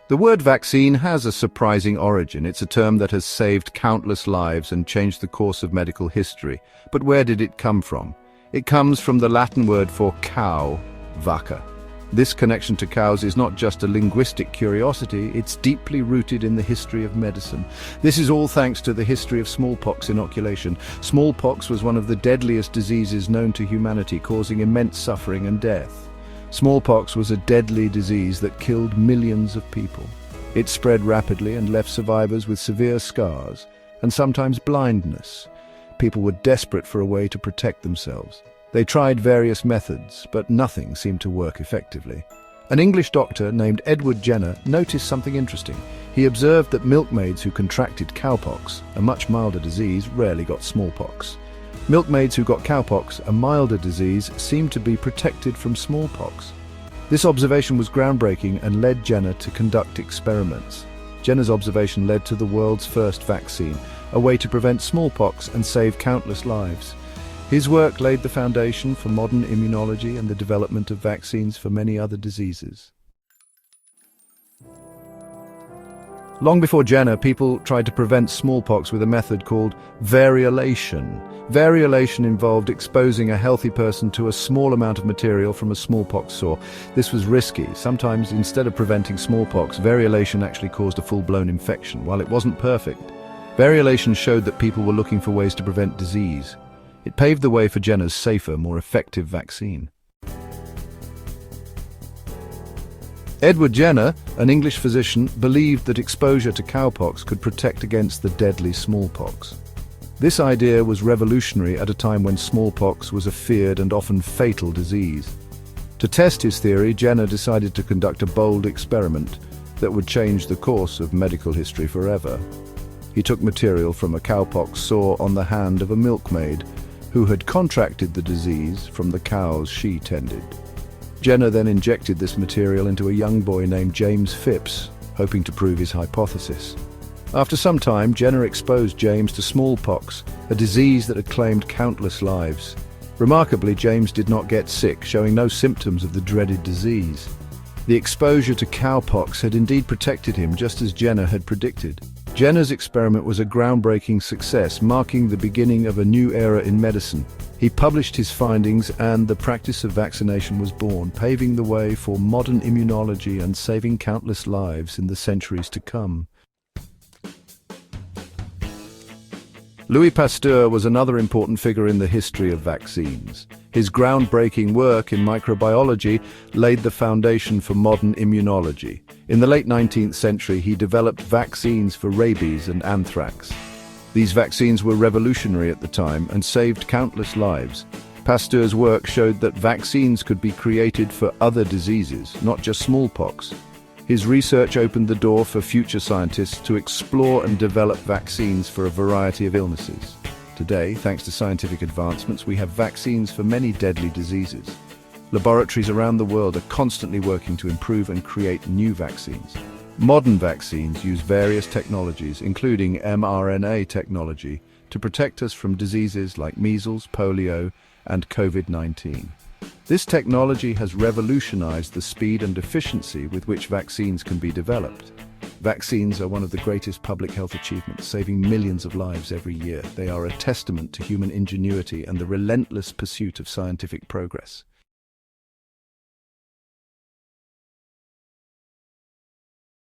The word vaccine has a surprising origin. It's a term that has saved countless lives and changed the course of medical history. But where did it come from? It comes from the Latin word for cow, vacca. This connection to cows is not just a linguistic curiosity, it's deeply rooted in the history of medicine. This is all thanks to the history of smallpox inoculation. Smallpox was one of the deadliest diseases known to humanity, causing immense suffering and death. Smallpox was a deadly disease that killed millions of people. It spread rapidly and left survivors with severe scars and sometimes blindness. People were desperate for a way to protect themselves. They tried various methods, but nothing seemed to work effectively. An English doctor named Edward Jenner noticed something interesting. He observed that milkmaids who contracted cowpox, a much milder disease, rarely got smallpox. Milkmaids who got cowpox, a milder disease, seemed to be protected from smallpox. This observation was groundbreaking and led Jenner to conduct experiments. Jenner's observation led to the world's first vaccine, a way to prevent smallpox and save countless lives. His work laid the foundation for modern immunology and the development of vaccines for many other diseases. Long before Jenner, people tried to prevent smallpox with a method called variolation. Variolation involved exposing a healthy person to a small amount of material from a smallpox sore. This was risky. Sometimes, instead of preventing smallpox, variolation actually caused a full-blown infection. While it wasn't perfect, variolation showed that people were looking for ways to prevent disease. It paved the way for Jenner's safer, more effective vaccine. Edward Jenner, an English physician, believed that exposure to cowpox could protect against the deadly smallpox. This idea was revolutionary at a time when smallpox was a feared and often fatal disease. To test his theory, Jenner decided to conduct a bold experiment that would change the course of medical history forever. He took material from a cowpox sore on the hand of a milkmaid who had contracted the disease from the cows she tended. Jenner then injected this material into a young boy named James Phipps, hoping to prove his hypothesis. After some time, Jenner exposed James to smallpox, a disease that had claimed countless lives. Remarkably, James did not get sick, showing no symptoms of the dreaded disease. The exposure to cowpox had indeed protected him, just as Jenner had predicted. Jenner's experiment was a groundbreaking success, marking the beginning of a new era in medicine. He published his findings and the practice of vaccination was born, paving the way for modern immunology and saving countless lives in the centuries to come. Louis Pasteur was another important figure in the history of vaccines. His groundbreaking work in microbiology laid the foundation for modern immunology. In the late 19th century, he developed vaccines for rabies and anthrax. These vaccines were revolutionary at the time and saved countless lives. Pasteur's work showed that vaccines could be created for other diseases, not just smallpox. His research opened the door for future scientists to explore and develop vaccines for a variety of illnesses. Today, thanks to scientific advancements, we have vaccines for many deadly diseases. Laboratories around the world are constantly working to improve and create new vaccines. Modern vaccines use various technologies, including mRNA technology, to protect us from diseases like measles, polio, and COVID-19. This technology has revolutionized the speed and efficiency with which vaccines can be developed. Vaccines are one of the greatest public health achievements, saving millions of lives every year. They are a testament to human ingenuity and the relentless pursuit of scientific progress.